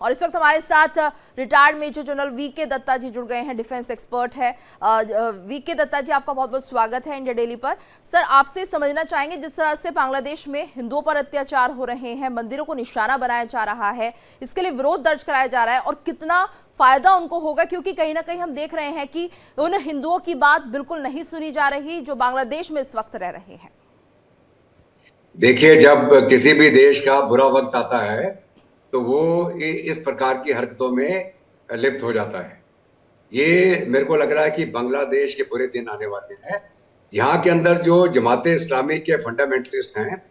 और इस वक्त हमारे साथ retired major general VK Dutta ji जुड़ गए हैं, डिफेंस एक्सपर्ट है। वीके दत्ता जी, आपका बहुत बहुत स्वागत है इंडिया डेली पर। सर, आपसे समझना चाहेंगे, जिस तरह से बांग्लादेश में हिंदुओं पर अत्याचार हो रहे हैं, मंदिरों को निशाना बनाया जा रहा है, इसके लिए विरोध दर्ज कराया जा रहा है और कितना फायदा उनको होगा, क्योंकि कहीं ना कहीं हम देख रहे हैं कि उन हिंदुओं की बात बिल्कुल नहीं सुनी जा रही जो बांग्लादेश में इस वक्त रह रहे हैं। देखिए, जब किसी भी देश का बुरा वक्त आता है तो वो इस प्रकार की हरकतों में लिप्त हो जाता है। ये मेरे को लग रहा है कि बांग्लादेश के बुरे दिन आने वाले हैं। यहाँ के अंदर जो जमात इस्लामी के फंडामेंटलिस्ट हैं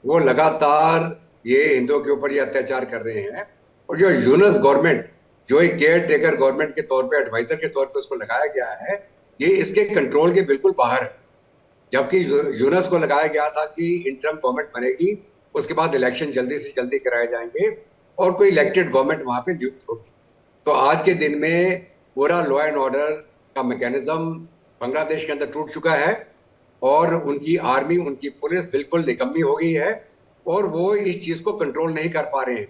वो लगातार ये हिंदुओं के ऊपर ये अत्याचार कर रहे हैं। और जो यूनस गवर्नमेंट, जो एक केयर टेकर गवर्नमेंट के तौर पे, एडवाइजर के तौर पे उसको लगाया गया है, ये इसके कंट्रोल के बिल्कुल बाहर है। जबकि यूनस को लगाया गया था कि इंटरम गवर्नमेंट बनेगी, उसके बाद इलेक्शन जल्दी से जल्दी कराए जाएंगे और कोई इलेक्टेड गवर्नमेंट वहां पे नियुक्त होगी। तो आज के दिन में पूरा लॉ एंड ऑर्डर का मैकेनिज्म बांग्लादेश के अंदर टूट चुका है और उनकी आर्मी, उनकी पुलिस बिल्कुल निकम्मी हो गई है और वो इस चीज को कंट्रोल नहीं कर पा रहे हैं।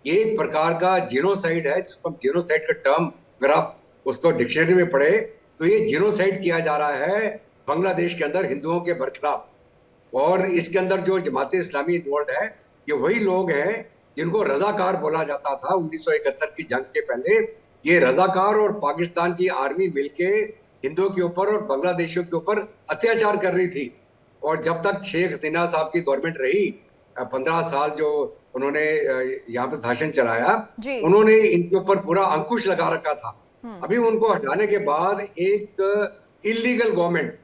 ये एक प्रकार का जीनोसाइड है, जिसको हम जीनोसाइड का टर्म अगर आप उसको डिक्शनरी में पढ़े तो ये जीनोसाइड किया जा रहा है बांग्लादेश के अंदर हिंदुओं के बरखिलाफ। और इसके अंदर जो जमात इस्लामी इन्वॉल्व है, ये वही लोग हैं जिनको रजाकार बोला जाता था 1971 की जंग के पहले। ये रजाकार और पाकिस्तान की आर्मी मिलके हिंदुओं के ऊपर और बांग्लादेशियों के ऊपर अत्याचार कर रही थी। और जब तक शेख हसीना साहब की गवर्नमेंट रही, 15 साल जो उन्होंने यहाँ पे शासन चलाया, उन्होंने इनके ऊपर पूरा अंकुश लगा रखा था। अभी उनको हटाने के बाद एक इलीगल गवर्नमेंट,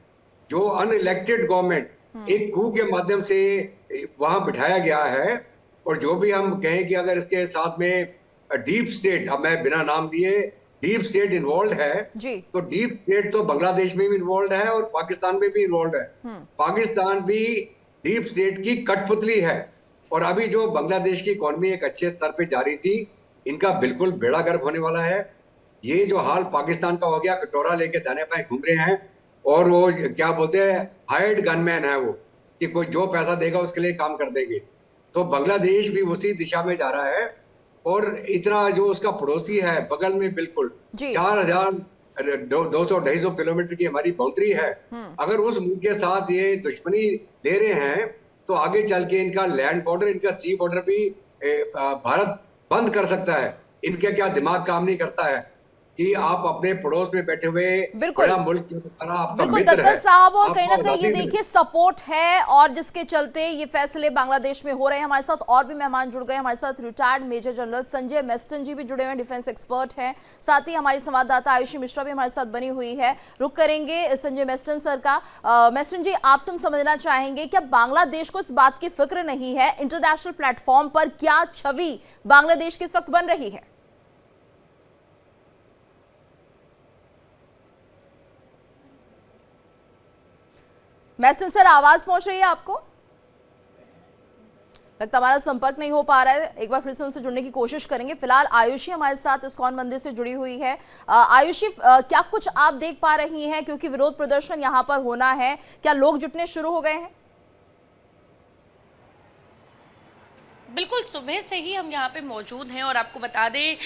जो अनइलेक्टेड गवर्नमेंट, एक कू के माध्यम से वहां बिठाया गया है। और जो भी हम कहें कि अगर इसके साथ में डीप स्टेट, अब मैं बिना नाम लिए, डीप स्टेट इन्वॉल्व है, तो डीप स्टेट तो बांग्लादेश में भी इन्वॉल्व है और पाकिस्तान में भी इन्वॉल्व है। पाकिस्तान भी डीप स्टेट की कठपुतली है। और अभी जो बांग्लादेश की इकोनॉमी एक अच्छे स्तर पे जा रही थी, इनका बिल्कुल बेड़ा गर्क होने वाला है। ये जो हाल पाकिस्तान का हो गया, कटोरा लेके दाने पाए घूम रहे हैं और वो क्या बोलते हैं, हायर्ड गनमैन है वो, कि कोई जो पैसा देगा उसके लिए काम कर देंगे। तो बांग्लादेश भी उसी दिशा में जा रहा है। और इतना जो उसका पड़ोसी है बगल में, बिल्कुल 4200-250 किलोमीटर की हमारी बाउंड्री है। अगर उस मुल्क के साथ ये दुश्मनी ले रहे हैं तो आगे चल के इनका लैंड बॉर्डर, इनका सी बॉर्डर भी भारत बंद कर सकता है। इनके क्या दिमाग काम नहीं करता है कि आप अपने पड़ोस में बैठे हुए बड़ा मुल्क की तरह आपका मित्र है साहब, और कहीं ना कहीं ये देखिए सपोर्ट है और जिसके चलते ये फैसले बांग्लादेश में हो रहे हैं। हमारे साथ और भी मेहमान जुड़ गए। हमारे साथ retired major general Sanjay Meston ji भी जुड़े हुए हैं, डिफेंस एक्सपर्ट हैं। साथ ही हमारी संवाददाता आयुषी मिश्रा भी हमारे साथ बनी हुई है। रुक करेंगे संजय मेस्टन सर का। मेस्टन जी, आपसे हम समझना चाहेंगे, क्या बांग्लादेश को इस बात की फिक्र नहीं है इंटरनेशनल प्लेटफॉर्म पर क्या छवि बांग्लादेश की इस वक्त बन रही है? मेस्टन सर, आवाज पहुंच रही है आपको? लगता हमारा संपर्क नहीं हो पा रहा है। एक बार फिर से उनसे जुड़ने की कोशिश करेंगे। फिलहाल आयुषी हमारे साथ इस्कॉन मंदिर से जुड़ी हुई है। आयुषी, क्या कुछ आप देख पा रही हैं, क्योंकि विरोध प्रदर्शन यहाँ पर होना है, क्या लोग जुटने शुरू हो गए हैं? बिल्कुल, सुबह से ही हम यहाँ पे मौजूद हैं और आपको बता दें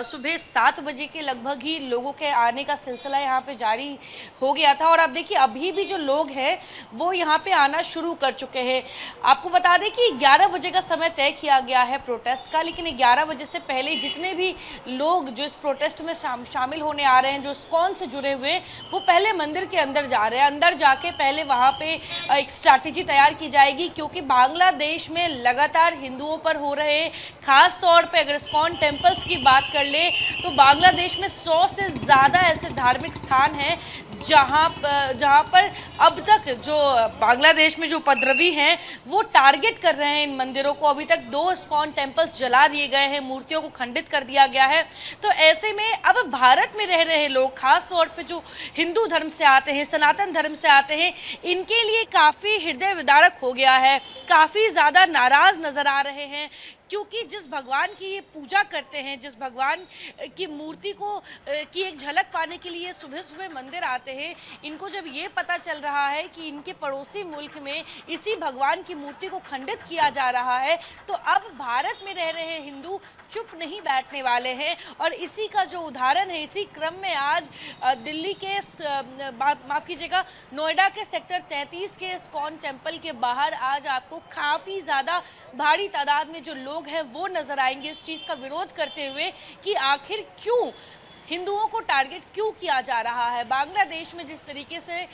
सुबह 7 बजे के लगभग ही लोगों के आने का सिलसिला यहाँ पे जारी हो गया था। और आप देखिए अभी भी जो लोग हैं वो यहाँ पे आना शुरू कर चुके हैं। आपको बता दें कि 11 बजे का समय तय किया गया है प्रोटेस्ट का, लेकिन 11 बजे से पहले जितने भी लोग जो इस प्रोटेस्ट में शामिल होने आ रहे हैं, जो इस्कॉन से जुड़े हुए, वो पहले मंदिर के अंदर जा रहे हैं। अंदर जाके पहले वहाँ पे एक स्ट्रैटेजी तैयार की जाएगी, क्योंकि बांग्लादेश में लगातार हिंदुओं पर हो रहे, खास तौर पे अगर इस्कॉन टेम्पल्स की बात कर ले तो बांग्लादेश में 100 से ज़्यादा ऐसे धार्मिक स्थान हैं जहाँ पर अब तक जो बांग्लादेश में जो उपद्रवी हैं वो टारगेट कर रहे हैं इन मंदिरों को। अभी तक 2 इस्कॉन टेम्पल्स जला दिए गए हैं, मूर्तियों को खंडित कर दिया गया है। तो ऐसे में अब भारत में रह रहे लोग, खास तौर पे जो हिंदू धर्म से आते हैं, सनातन धर्म से आते हैं, इनके लिए काफ़ी हृदय विदारक हो गया है। काफ़ी ज़्यादा नाराज़ नज़र आ रहे हैं क्योंकि जिस भगवान की ये पूजा करते हैं, जिस भगवान की मूर्ति को की एक झलक पाने के लिए सुबह सुबह मंदिर आते हैं, इनको जब ये पता चल रहा है कि इनके पड़ोसी मुल्क में इसी भगवान की मूर्ति को खंडित किया जा रहा है, तो अब भारत में रह रहे हिंदू चुप नहीं बैठने वाले हैं। और इसी का जो उदाहरण है, इसी क्रम में आज दिल्ली के माफ कीजिएगा, नोएडा के सेक्टर 33 के इस्कॉन टेम्पल के बाहर आज आपको काफ़ी ज़्यादा भारी तादाद में जो लोग हैं वो नज़र आएंगे इस चीज़ का विरोध करते हुए कि आखिर क्यों हिंदुओं को टारगेट क्यों किया जा रहा है। बांग्लादेश में जिस तरीके से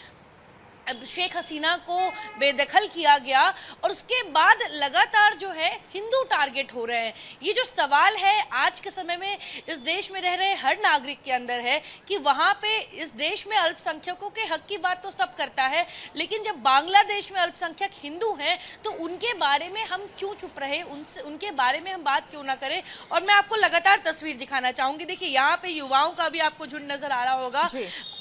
शेख हसीना को बेदखल किया गया और उसके बाद लगातार जो है हिंदू टारगेट हो रहे हैं। ये जो सवाल है आज के समय में इस देश में रह रहे हर नागरिक के अंदर है कि वहाँ पे इस देश में अल्पसंख्यकों के हक की बात तो सब करता है, लेकिन जब बांग्लादेश में अल्पसंख्यक हिंदू हैं तो उनके बारे में हम क्यों चुप रहे, उनके बारे में हम बात क्यों ना करें। और मैं आपको लगातार तस्वीर दिखाना चाहूँगी। देखिए यहाँ पे युवाओं का भी आपको झुंड नजर आ रहा होगा।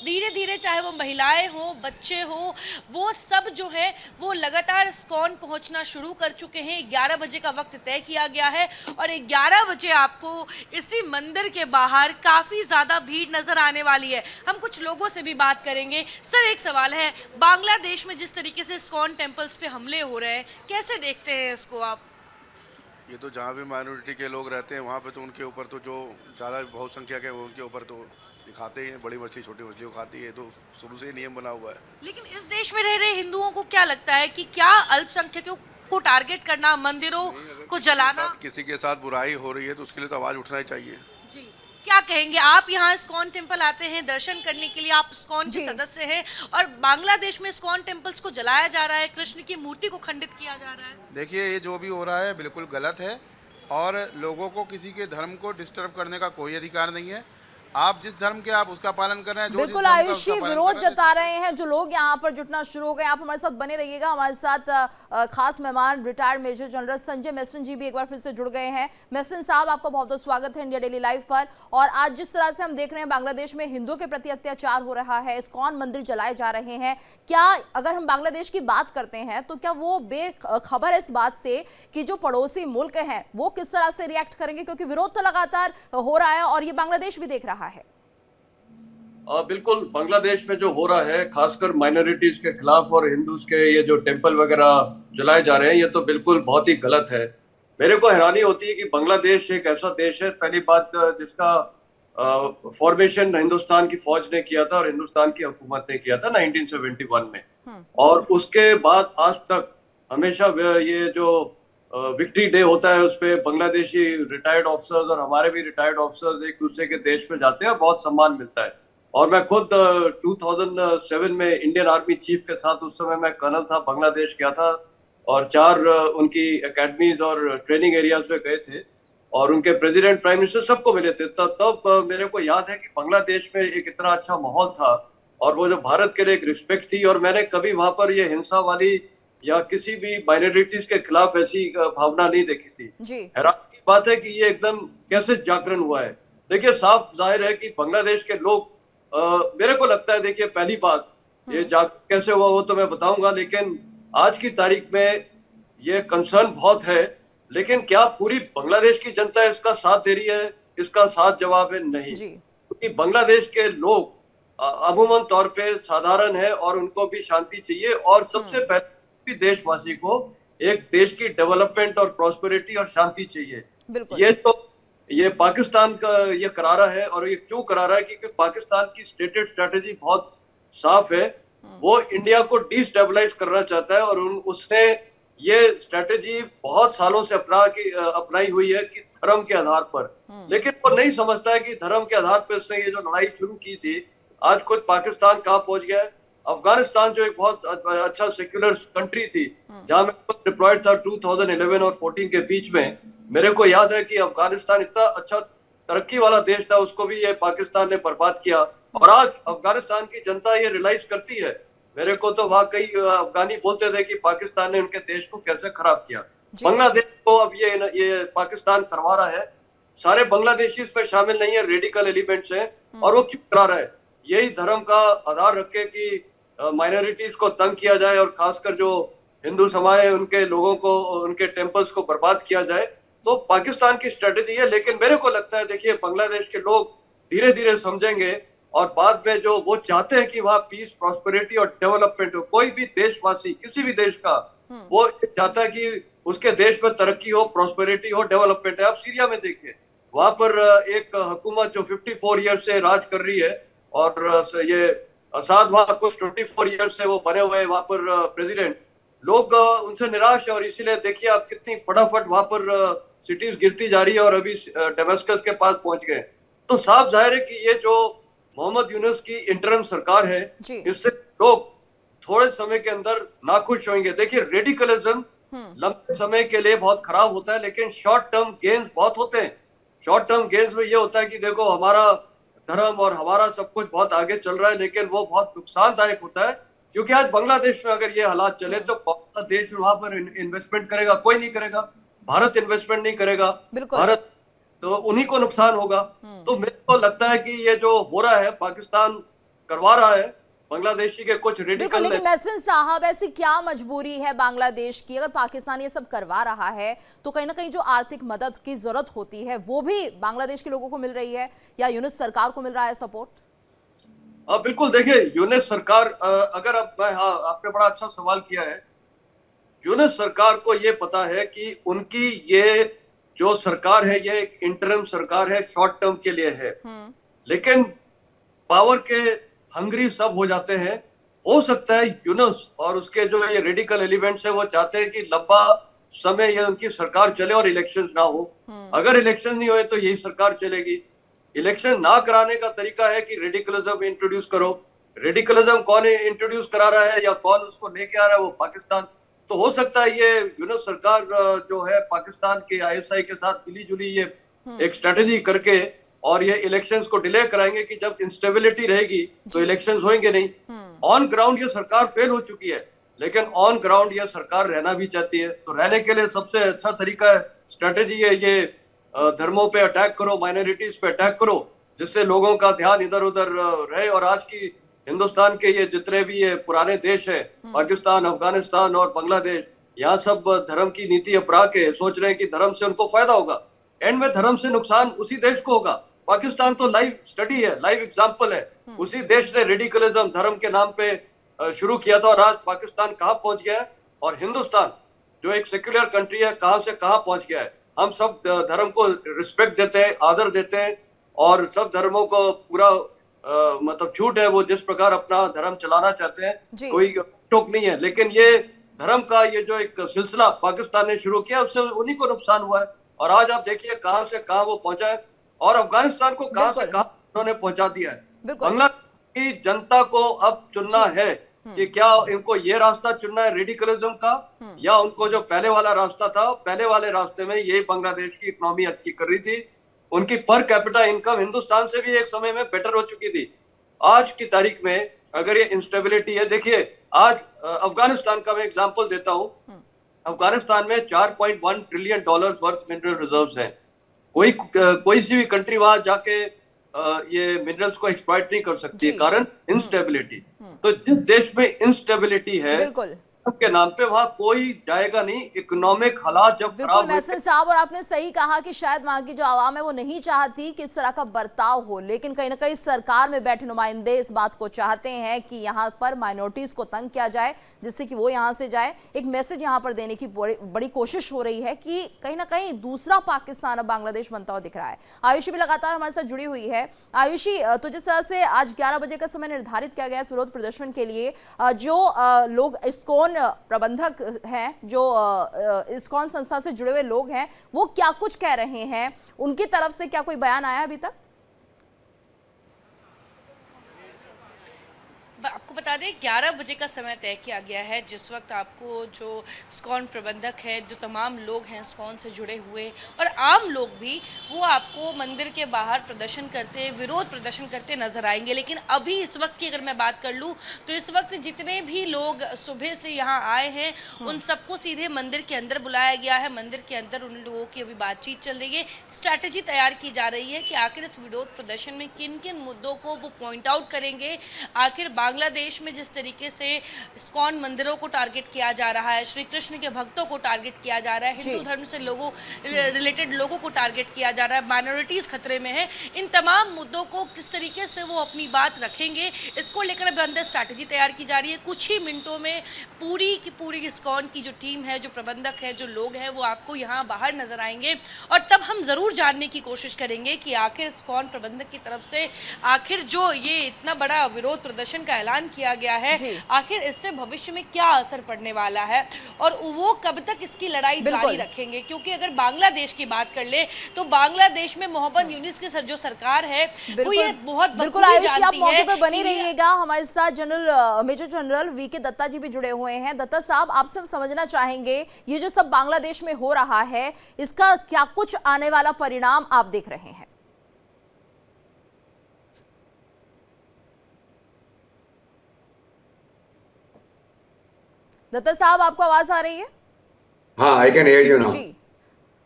धीरे धीरे चाहे वो महिलाएं हो, बच्चे हो, वो सब जो है वो लगातार इस्कॉन पहुंचना शुरू कर चुके हैं। 11 बजे का वक्त तय किया गया है और 11 बजे आपको इसी मंदिर के बाहर काफ़ी ज़्यादा भीड़ नज़र आने वाली है। हम कुछ लोगों से भी बात करेंगे। सर, एक सवाल है, बांग्लादेश में जिस तरीके से इस्कॉन टेम्पल्स पे हमले हो रहे हैं, कैसे देखते हैं इसको आप? ये तो जहाँ भी माइनॉरिटी के लोग रहते हैं वहाँ पे तो उनके ऊपर तो जो ज़्यादा बहुसंख्यक है उनके ऊपर तो दिखाते ही हैं। बड़ी मछली छोटी मछली को खाती है, तो शुरू से ही नियम बना हुआ है। लेकिन इस देश में रह रहे हिंदुओं को क्या लगता है कि क्या अल्पसंख्यकों को टारगेट करना, मंदिरों को जलाना, किसी के साथ बुराई हो रही है तो उसके लिए तो आवाज़ उठना ही चाहिए। जी, क्या कहेंगे आप? यहाँ इस्कॉन टेम्पल आते हैं दर्शन करने के लिए, आप इस्कॉन के सदस्य हैं और बांग्लादेश में इस्कॉन टेम्पल्स को जलाया जा रहा है, कृष्ण की मूर्ति को खंडित किया जा रहा है। देखिए, ये जो भी हो रहा है बिल्कुल गलत है और लोगों को किसी के धर्म को डिस्टर्ब करने का कोई अधिकार नहीं है। आप जिस धर्म के आप उसका पालन कर रहे हैं। बिल्कुल आयुषी, विरोध जता रहे हैं जो लोग यहाँ पर जुटना शुरू हो गए। आप हमारे साथ बने रहिएगा। हमारे साथ खास मेहमान retired major general Sanjay Meston ji भी एक बार फिर से जुड़ गए हैं। मेस्टन साहब, आपका बहुत बहुत स्वागत है इंडिया डेली लाइव पर। और आज जिस तरह से हम देख रहे हैं बांग्लादेश में हिंदुओं के प्रति अत्याचार हो रहा है, इस्कॉन मंदिर जलाए जा रहे हैं, क्या अगर हम बांग्लादेश की बात करते हैं तो क्या वो बेखबर है इस बात से कि जो पड़ोसी मुल्क हैं वो किस तरह से रिएक्ट करेंगे? क्योंकि विरोध तो लगातार हो रहा है और ये बांग्लादेश भी देख रहा है। बिल्कुल, बांग्लादेश में जो हो रहा है खासकर माइनॉरिटीज के खिलाफ और हिंदूज के ये जो टेंपल वगैरह जलाए जा रहे हैं, ये तो बिल्कुल बहुत ही गलत है। मेरे को हैरानी होती है कि बांग्लादेश एक ऐसा देश है, पहली बात, जिसका फॉर्मेशन हिंदुस्तान की फौज ने किया था और हिंदुस्तान की हुकूमत ने किया था 1971 में। और उसके बाद आज तक हमेशा ये जो विक्ट्री डे होता है उस पर बांग्लादेशी रिटायर्ड ऑफिसर्स और हमारे भी रिटायर्ड ऑफिसर्स एक दूसरे के देश में जाते हैं और बहुत सम्मान मिलता है। और मैं खुद 2007 में इंडियन आर्मी चीफ के साथ, उस समय मैं कर्नल था, बांग्लादेश गया था और 4 उनकी एकेडमीज और ट्रेनिंग एरियाज में गए थे और उनके प्रेसिडेंट, प्राइम मिनिस्टर सबको मिले थे। तब मेरे को याद है कि बांग्लादेश में एक इतना अच्छा माहौल था और वो जो भारत के लिए एक रिस्पेक्ट थी और मैंने कभी वहां पर ये हिंसा वाली या किसी भी माइनॉरिटीज के खिलाफ ऐसी भावना नहीं देखी थी। हैरान की बात है कि ये एकदम कैसे जागरण हुआ है। देखिए, साफ जाहिर है कि बांग्लादेश के लोग, मेरे को लगता है, देखिए पहली बात, ये जागरण कैसे हुआ वो तो मैं बताऊंगा, लेकिन आज की तारीख में ये कंसर्न बहुत है। लेकिन क्या पूरी बांग्लादेश की जनता इसका साथ दे रही है? इसका साथ जवाब है नहीं, क्योंकि बांग्लादेश के लोग अमूमन तौर पे साधारण है और उनको भी शांति चाहिए और सबसे पहले देशवासी को एक देश की डेवलपमेंट और प्रॉस्पेरिटी और शांति चाहिए। ये तो ये पाकिस्तान का ये करारा है और ये क्यों करारा है? क्योंकि पाकिस्तान की स्टेटेड स्ट्रेटेजी बहुत साफ है। वो इंडिया को डिस्टेबलाइज करना चाहता है और उसने ये स्ट्रेटेजी बहुत सालों से अपनाई हुई है कि धर्म के आधार पर, लेकिन वो नहीं समझता है कि धर्म के आधार पर उसने ये जो लड़ाई शुरू की थी, आज खुद पाकिस्तान कहाँ पहुंच गया है। अफगानिस्तान जो एक बहुत अच्छा सेक्युलर कंट्री थी, जहां मैं डिप्लॉयड था 2011 और 14 के बीच में, मेरे को याद है कि अफगानिस्तान इतना अच्छा तरक्की वाला देश था, उसको भी ये पाकिस्तान ने बर्बाद किया। और आज अफगानिस्तान की जनता ये रियलाइज करती है। मेरे को तो वहाँ कई अफगानी बोलते थे कि पाकिस्तान ने उनके देश को कैसे खराब किया। बांग्लादेश को अब ये पाकिस्तान करवा रहा है। सारे बांग्लादेशी इसमें शामिल नहीं है, रेडिकल एलिमेंट्स हैं। और वो क्यों करा रहा है? यही धर्म का आधार रख के कि माइनॉरिटीज को तंग किया जाए और खासकर जो हिंदू समाज है उनके लोगों को, उनके टेम्पल्स को बर्बाद किया जाए। तो पाकिस्तान की स्ट्रेटेजी है। लेकिन मेरे को लगता है, देखिए, बांग्लादेश के लोग धीरे धीरे समझेंगे और बाद में जो वो चाहते हैं कि वहाँ पीस, प्रॉस्पेरिटी और डेवलपमेंट हो। कोई भी देशवासी, किसी भी देश का, वो चाहता है कि उसके देश में तरक्की हो, प्रॉस्पेरिटी हो, डेवलपमेंट है। आप सीरिया में देखिए, वहां पर एक हुकूमत जो 54 ईयर से राज कर रही है, और ये असाद वहां कुछ 24 ईयर से वो बने हुए वहां पर प्रेसिडेंट, लोग उनसे निराश है। और इसीलिए देखिए आप कितनी फटाफट वहां पर सिटीज गिरती जा रही है और अभी डेमस्कस के पास पहुंच गए। तो साफ जाहिर है कि ये जो मोहम्मद यूनुस की इंटरिम सरकार है, इससे लोग थोड़े समय के अंदर नाखुश होंगे। देखिए, रेडिकलिज्म लंबे समय के लिए बहुत खराब होता है, लेकिन शॉर्ट टर्म गेन्स बहुत होते हैं। शॉर्ट टर्म गेन्स में ये होता है कि देखो, हमारा धर्म और हमारा सब कुछ बहुत आगे चल रहा है, लेकिन वो बहुत नुकसानदायक होता है। क्योंकि आज बांग्लादेश में अगर ये हालात चले तो कौन सा देश वहां पर इन्वेस्टमेंट करेगा? कोई नहीं करेगा। भारत इन्वेस्टमेंट नहीं करेगा, भारत, तो उन्हीं को नुकसान होगा। तो मेरे को लगता है कि ये जो हो रहा है, पाकिस्तान करवा रहा है बांग्लादेशी के कुछ रेडिकल। लेकिन महसिन साहब, ऐसी क्या मजबूरी है बांग्लादेश की? अगर पाकिस्तान ये सब करवा रहा है तो कहीं ना कहीं जो आर्थिक मदद की जरूरत होती है वो भी बांग्लादेश के लोगों को मिल रही है, या यूनुस सरकार को मिल रहा है सपोर्ट? बिल्कुल, देखिए, यूनुस सरकार, अगर आपने बड़ा अच्छा सवाल किया है। यूनुस सरकार को ये पता है कि उनकी ये जो सरकार है, ये एक इंटरिम सरकार है, शॉर्ट टर्म के लिए है। लेकिन पावर के हंग्री सब हो जाते हैं। हो सकता है यूनुस और उसके जो ये रेडिकल एलिमेंट्स है, वो चाहते हैं कि लंबा समय ये उनकी सरकार चले और इलेक्शंस ना हो। अगर इलेक्शन नहीं हुए तो यही सरकार चलेगी। इलेक्शन ना कराने का तरीका है कि रेडिकलिज्म इंट्रोड्यूस करो। रेडिकलिज्म कौन इंट्रोड्यूस करा रहा है या कौन उसको लेके आ रहा है? वो पाकिस्तान। तो हो सकता है ये यूनुस सरकार जो है पाकिस्तान के आईएसआई के साथ मिली जुली ये एक स्ट्रेटेजी करके और ये इलेक्शंस को डिले कराएंगे कि जब इंस्टेबिलिटी रहेगी तो इलेक्शंस होंगे नहीं। ऑन ग्राउंड ये सरकार फेल हो चुकी है, लेकिन ऑन ग्राउंड ये सरकार रहना भी चाहती है। तो रहने के लिए सबसे अच्छा तरीका है, स्ट्रेटेजी है, ये धर्मों पे अटैक करो, माइनॉरिटीज पे अटैक करो, जिससे लोगों का ध्यान इधर उधर रहे। और आज की हिंदुस्तान के ये जितने भी ये पुराने देश हैं, पाकिस्तान, अफगानिस्तान और बांग्लादेश, यहाँ सब धर्म की नीति अपना के सोच रहे हैं कि धर्म से उनको फायदा होगा। एंड में धर्म से नुकसान उसी देश को होगा। पाकिस्तान तो लाइव स्टडी है, लाइव एग्जाम्पल है। उसी देश ने रेडिकलिज्म धर्म के नाम पे शुरू किया था और आज पाकिस्तान कहाँ पहुंच गया है, और हिंदुस्तान जो एक सेक्युलर कंट्री है कहाँ से कहाँ पहुंच गया है। हम सब धर्म को रिस्पेक्ट देते हैं, आदर देते हैं, और सब धर्मों को पूरा मतलब छूट है, वो जिस प्रकार अपना धर्म चलाना चाहते हैं, कोई टोक नहीं है। लेकिन ये धर्म का ये जो एक सिलसिला पाकिस्तान ने शुरू किया, उससे उन्हीं को नुकसान हुआ है। और आज आप देखिए कहां से कहां वो पहुंचा है, और अफगानिस्तान को कहां से कहां उन्होंने पहुंचा दिया है। बांग्लादेश की जनता को अब चुनना है कि क्या इनको ये रास्ता चुनना है रेडिकलिज्म का, या उनको जो पहले वाला रास्ता था, पहले वाले रास्ते में ये बांग्लादेश की इकोनॉमी अच्छी कर रही थी। उनकी पर कैपिटा इनकम हिंदुस्तान से भी एक समय में बेटर हो चुकी थी। आज की तारीख में अगर ये इंस्टेबिलिटी है, देखिए आज अफगानिस्तान का मैं एग्जांपल देता हूं। अफगानिस्तान में 4.1 trillion dollars worth mineral reserves हैं। कोई सी भी कंट्री वहां जाके ये मिनरल्स को एक्सप्लॉइट नहीं कर सकती, कारण इंस्टेबिलिटी। तो जिस देश में इंस्टेबिलिटी है के नाम पे वहां कोई जाएगा नहीं। इकोनॉमिक हालात जब खराब महसिन साहब, और आपने सही कहा कि शायद वहां की जो आवाम है वो नहीं चाहती कि इस तरह का बर्ताव हो, लेकिन कहीं ना कहीं सरकार में बैठे नुमाइंदे इस बात को चाहते हैं कि यहाँ पर माइनॉरिटीज को तंग किया जाए, जिससे कि वो यहाँ से जाए। एक मैसेज यहाँ पर देने की बड़ी कोशिश हो रही है कि कहीं ना कहीं दूसरा पाकिस्तान अब बांग्लादेश बनता हुआ दिख रहा है। आयुषी भी लगातार हमारे साथ जुड़ी हुई है। आयुषी, तो जिस तरह से आज 11 बजे का समय निर्धारित किया गया है विरोध प्रदर्शन के लिए, जो लोग इस्कॉन प्रबंधक हैं, जो इस्कॉन संस्था से जुड़े हुए लोग हैं, वो क्या कुछ कह रहे हैं? उनकी तरफ से क्या कोई बयान आया अभी तक? आपको बता दें 11 बजे का समय तय किया गया है, जिस वक्त आपको जो इस्कॉन प्रबंधक है, जो तमाम लोग हैं इस्कॉन से जुड़े हुए और आम लोग भी, वो आपको मंदिर के बाहर प्रदर्शन करते, विरोध प्रदर्शन करते नजर आएंगे। लेकिन अभी इस वक्त की अगर मैं बात कर लूँ तो इस वक्त जितने भी लोग सुबह से यहाँ आए हैं उन सबको सीधे मंदिर के अंदर बुलाया गया है। मंदिर के अंदर उन लोगों की अभी बातचीत चल रही है, स्ट्रैटेजी तैयार की जा रही है कि आखिर इस विरोध प्रदर्शन में किन किन मुद्दों को वो पॉइंट आउट करेंगे, आखिर बांग्लादेश में जिस तरीके से इस्कॉन मंदिरों को टारगेट किया जा रहा है, श्री कृष्ण के भक्तों को टारगेट किया जा रहा है, हिंदू धर्म से लोगों रिलेटेड लोगों को टारगेट किया जा रहा है, माइनॉरिटीज खतरे में है, इन तमाम मुद्दों को किस तरीके से वो अपनी बात रखेंगे, इसको लेकर अब अंदर स्ट्रैटेजी तैयार की जा रही है। कुछ ही मिनटों में पूरी की पूरी इस्कॉन की जो टीम है, जो प्रबंधक है, जो लोग हैं, वो आपको यहाँ बाहर नजर आएंगे और तब हम जरूर जानने की कोशिश करेंगे कि आखिर इस्कॉन प्रबंधक की तरफ से आखिर जो ये इतना बड़ा विरोध प्रदर्शन का ऐलान किया गया है, आखिर इससे भविष्य में क्या असर पड़ने वाला है और वो कब तक इसकी लड़ाई जारी रखेंगे। क्योंकि अगर बांग्लादेश की बात कर ले तो बांग्लादेश में मोहम्मद यूनिस की जो सरकार है वो ये बहुत बिल्कुल आयुषी, आप मौके पर बनी रहिएगा। हमारे साथ मेजर जनरल वीके दत्ता जी भी जुड़े हुए हैं। दत्ता साहब, आपसे हम समझना चाहेंगे ये जो सब बांग्लादेश में हो रहा है, इसका क्या कुछ आने वाला परिणाम आप देख रहे हैं? दत्ता साहब, आपको आवाज आ रही है? हाँ, I can hear you now. जी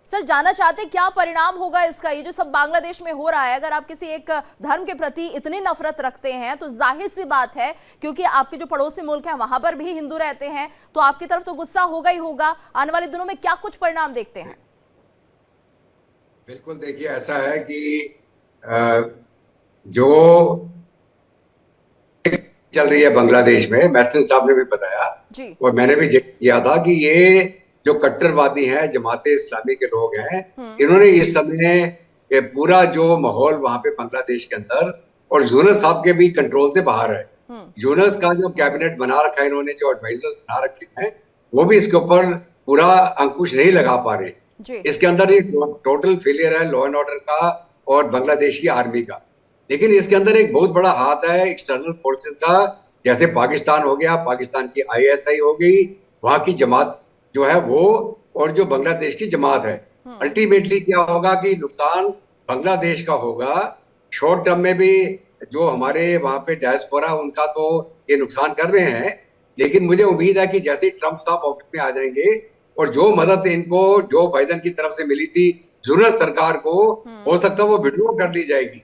सर, जानना चाहते क्या परिणाम होगा इसका, ये जो सब बांग्लादेश में हो रहा है। अगर आप किसी एक धर्म के प्रति इतनी नफरत रखते हैं तो जाहिर सी बात है, क्योंकि आपके जो पड़ोसी मुल्क हैं वहां पर भी हिंदू रहते हैं, तो आपकी तरफ तो गुस्सा होगा ही होगा। आने वाले दिनों में क्या कुछ परिणाम देखते हैं? बिल्कुल, देखिए ऐसा है कि जो चल रही है बांग्लादेश में, महसिन साहब ने भी बताया जी, और मैंने भी जिक्र किया था कि ये जो कट्टरवादी हैं, जमाते इस्लामी के लोग हैं, इन्होंने इस समय पूरा जो माहौल वहां पे बांग्लादेश के अंदर, और यूनस साहब के भी कंट्रोल से बाहर है। यूनस का जो कैबिनेट बना रखा है इन्होंने, जो एडवाइजर बना रखे हैं, वो भी इसके ऊपर पूरा अंकुश नहीं लगा पा रहे। इसके अंदर एक टोटल फेलियर है लॉ एंड ऑर्डर का और बांग्लादेश की आर्मी का। लेकिन इसके अंदर एक बहुत बड़ा हाथ है एक्सटर्नल फोर्सेस का, जैसे पाकिस्तान हो गया, पाकिस्तान की ISI हो गई, वहां की जमात जो है वो, और जो बांग्लादेश की जमात है। अल्टीमेटली क्या होगा कि नुकसान बांग्लादेश का होगा। शॉर्ट टर्म में भी जो हमारे वहां पे डायस्पोरा, उनका तो ये नुकसान कर रहे हैं, लेकिन मुझे उम्मीद है कि जैसे ट्रंप साहब ऑफिस में आ जाएंगे और जो मदद इनको जो बाइडेन की तरफ से मिली थी यूनस सरकार को, हो सकता है वो विड्रॉ कर ली जाएगी।